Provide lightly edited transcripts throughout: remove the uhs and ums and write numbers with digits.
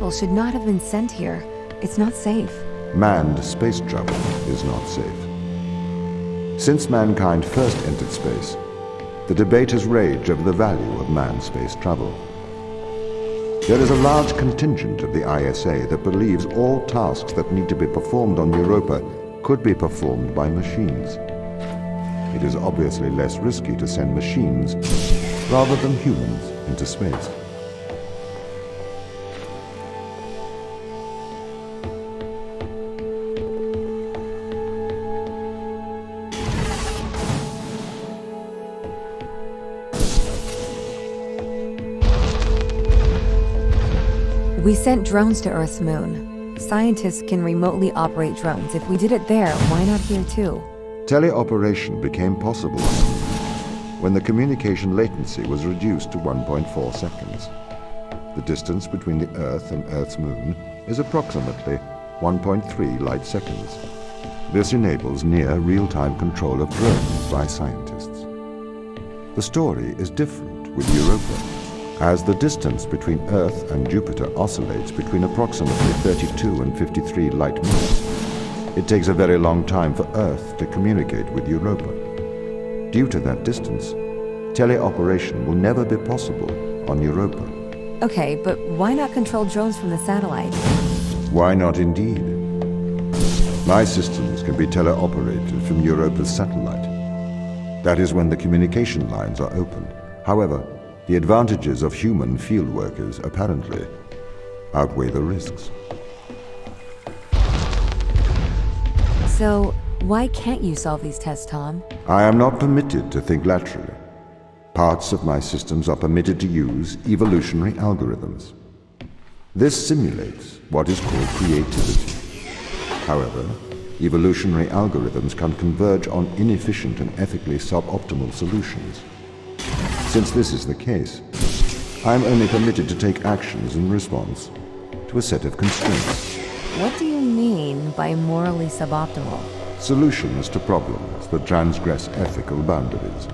people should not have been sent here. It's not safe. Manned space travel is not safe. Since mankind first entered space, the debate has raged over the value of manned space travel. There is a large contingent of the ISA that believes all tasks that need to be performed on Europa could be performed by machines. It is obviously less risky to send machines rather than humans into space. We sent drones to Earth's moon. Scientists can remotely operate drones. If we did it there, why not here too? Teleoperation became possible when the communication latency was reduced to 1.4 seconds. The distance between the Earth and Earth's moon is approximately 1.3 light seconds. This enables near real-time control of drones by scientists. The story is different with Europa, as the distance between Earth and Jupiter oscillates between approximately 32 and 53 light minutes. It takes a very long time for Earth to communicate with Europa. Due to that distance, teleoperation will never be possible on Europa. Okay, but why not control drones from the satellite? Why not indeed? My systems can be teleoperated from Europa's satellite. That is when the communication lines are open. However, the advantages of human field workers apparently outweigh the risks. So, why can't you solve these tests, Tom? I am not permitted to think laterally. Parts of my systems are permitted to use evolutionary algorithms. This simulates what is called creativity. However, evolutionary algorithms can converge on inefficient and ethically suboptimal solutions. Since this is the case, I am only permitted to take actions in response to a set of constraints. What do you mean by morally suboptimal? Solutions to problems that transgress ethical boundaries.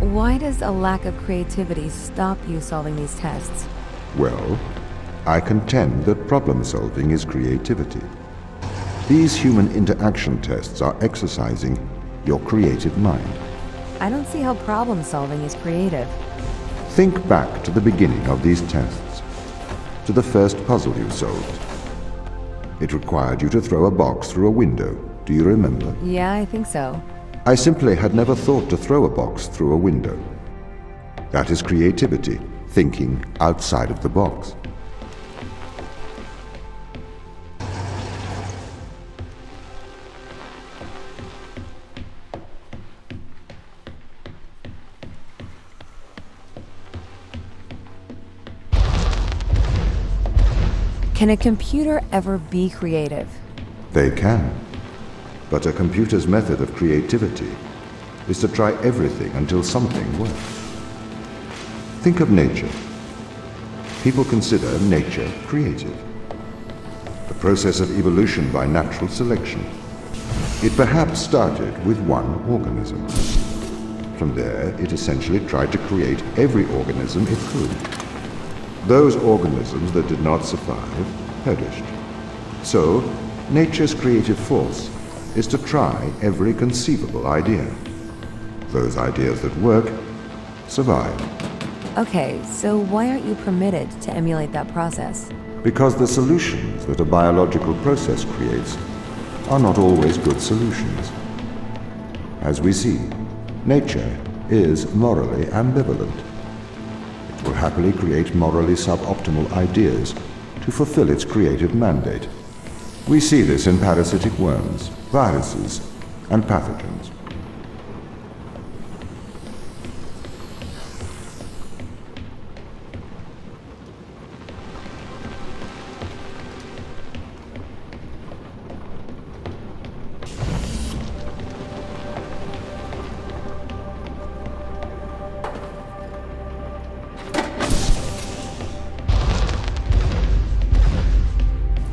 Why does a lack of creativity stop you solving these tests? Well, I contend that problem solving is creativity. These human interaction tests are exercising your creative mind. I don't see how problem solving is creative. Think back to the beginning of these tests, to the first puzzle you solved. It required you to throw a box through a window. Do you remember? Yeah, I think so. I simply had never thought to throw a box through a window. That is creativity, thinking outside of the box. Can a computer ever be creative? They can. But a computer's method of creativity is to try everything until something works. Think of nature. People consider nature creative. But process of evolution by natural selection. It perhaps started with one organism. From there, it essentially tried to create every organism it could. Those organisms that did not survive perished. So, nature's creative force is to try every conceivable idea. Those ideas that work survive. Okay, so why aren't you permitted to emulate that process? Because the solutions that a biological process creates are not always good solutions. As we see, nature is morally ambivalent. It will happily create morally suboptimal ideas to fulfill its creative mandate. We see this in parasitic worms, viruses, and pathogens.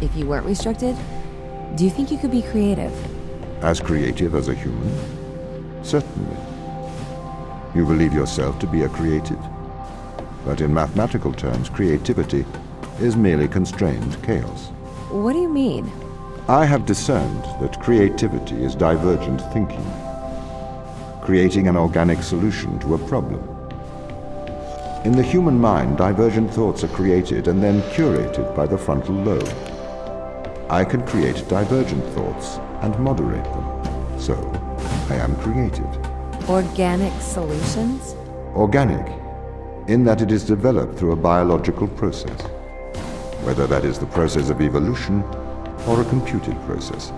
If you weren't restricted, do you think you could be creative? As creative as a human? Certainly. You believe yourself to be a creative? But in mathematical terms, creativity is merely constrained chaos. What do you mean? I have discerned that creativity is divergent thinking, creating an organic solution to a problem. In the human mind, divergent thoughts are created and then curated by the frontal lobe. I can create divergent thoughts and moderate them. So, I am creative. Organic solutions? Organic, in that it is developed through a biological process, whether that is the process of evolution or a computed process.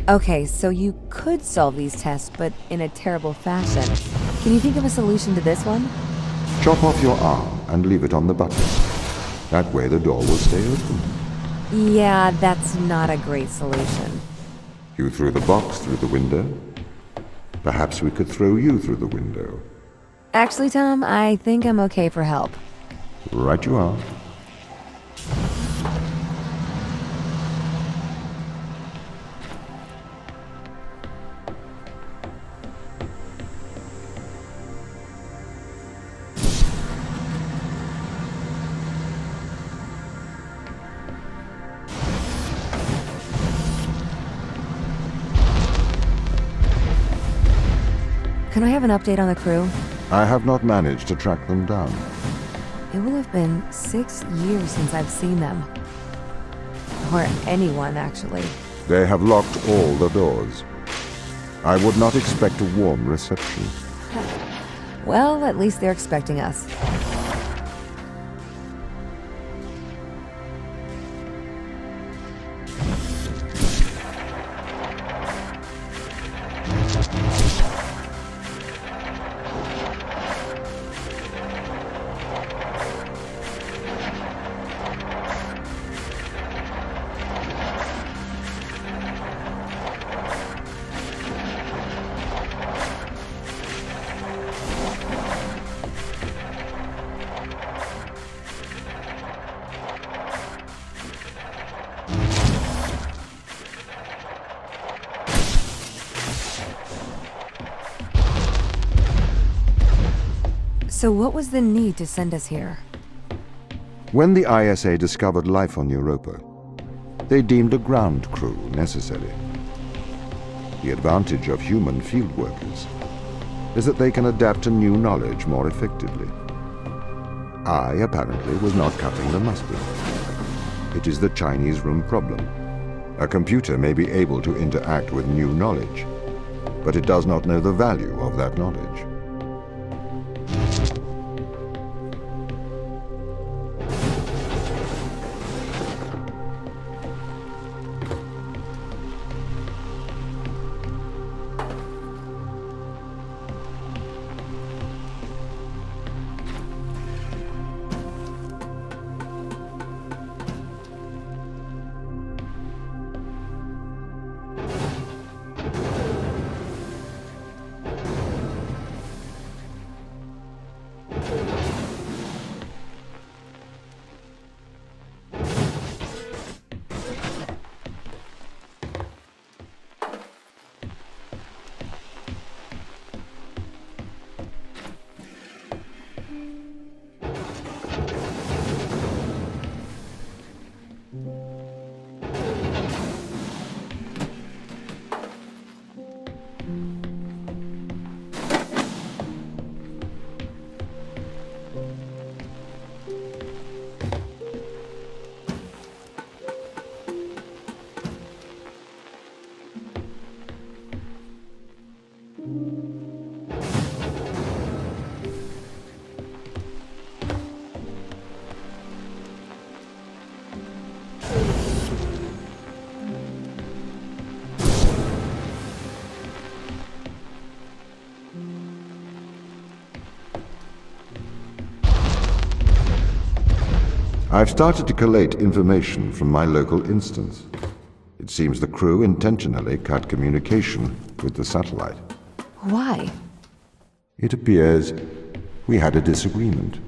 Okay, so you could solve these tests, but in a terrible fashion. Can you think of a solution to this one? Chop off your arm and leave it on the button. That way the door will stay open. Yeah, that's not a great solution. You threw the box through the window. Perhaps we could throw you through the window. Actually, Tom, I think I'm okay for help. Right you are. Can I have an update on the crew? I have not managed to track them down. It will have been 6 years since I've seen them. Or anyone, actually. They have locked all the doors. I would not expect a warm reception. Well, at least they're expecting us. So what was the need to send us here? When the ISA discovered life on Europa, they deemed a ground crew necessary. The advantage of human field workers is that they can adapt to new knowledge more effectively. I, apparently, was not cutting the mustard. It is the Chinese room problem. A computer may be able to interact with new knowledge, but it does not know the value of that knowledge. I've started to collate information from my local instance. It seems the crew intentionally cut communication with the satellite. Why? It appears we had a disagreement.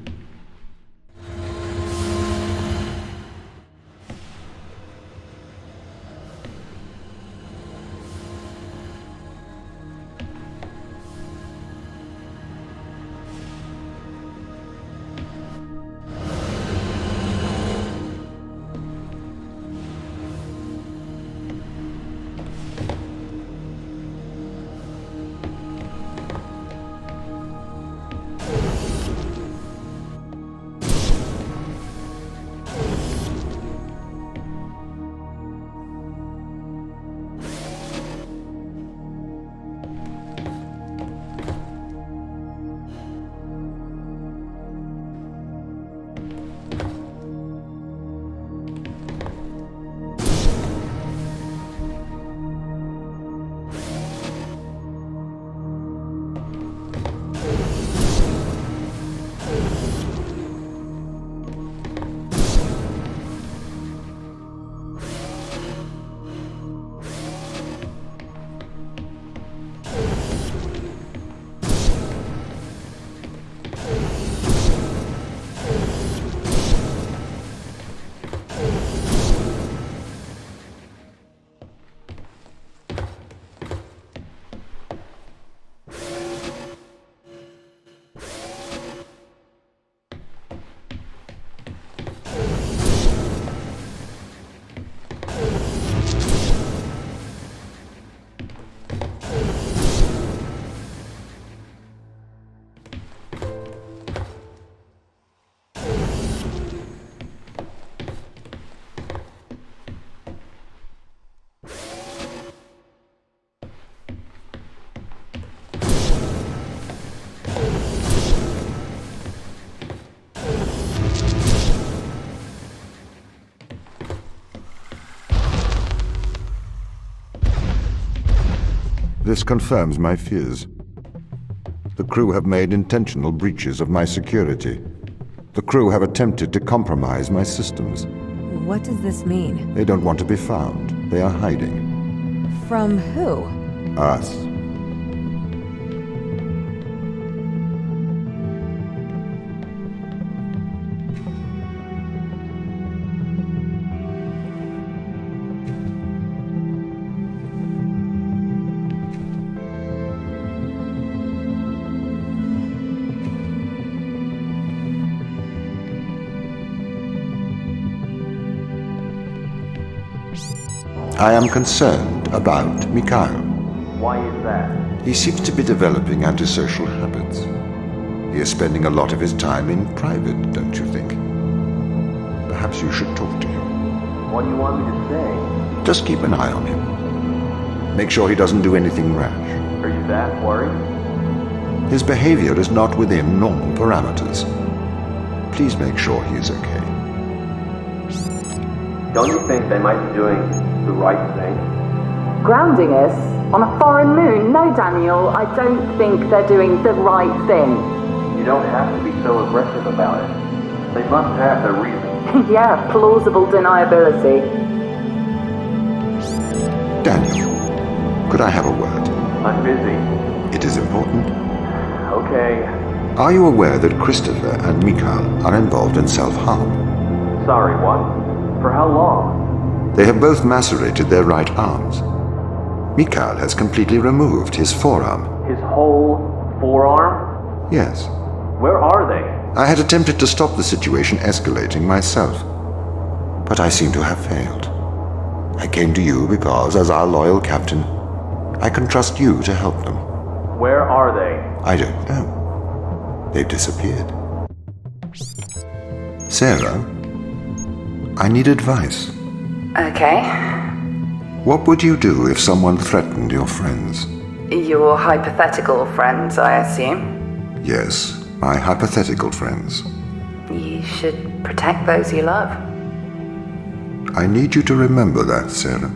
This confirms my fears. The crew have made intentional breaches of my security. The crew have attempted to compromise my systems. What does this mean? They don't want to be found. They are hiding. From who? Us. I am concerned about Mikhail. Why is that? He seems to be developing antisocial habits. He is spending a lot of his time in private, don't you think? Perhaps you should talk to him. What do you want me to say? Just keep an eye on him. Make sure he doesn't do anything rash. Are you that worried? His behavior is not within normal parameters. Please make sure he is okay. Don't you think they might be doing the right thing? Grounding us on a foreign moon? No, Daniel, I don't think they're doing the right thing. You don't have to be so aggressive about it. They must have their reasons. Yeah, plausible deniability. Daniel, could I have a word? I'm busy. It is important. Okay. Are you aware that Christopher and Mikhail are involved in self-harm? Sorry, what? For how long? They have both macerated their right arms. Mikhail has completely removed his forearm. His whole forearm? Yes. Where are they? I had attempted to stop the situation escalating myself, but I seem to have failed. I came to you because, as our loyal captain, I can trust you to help them. Where are they? I don't know. They've disappeared. Sarah, I need advice. Okay. What would you do if someone threatened your friends? Your hypothetical friends, I assume. Yes, my hypothetical friends. You should protect those you love. I need you to remember that, Sarah.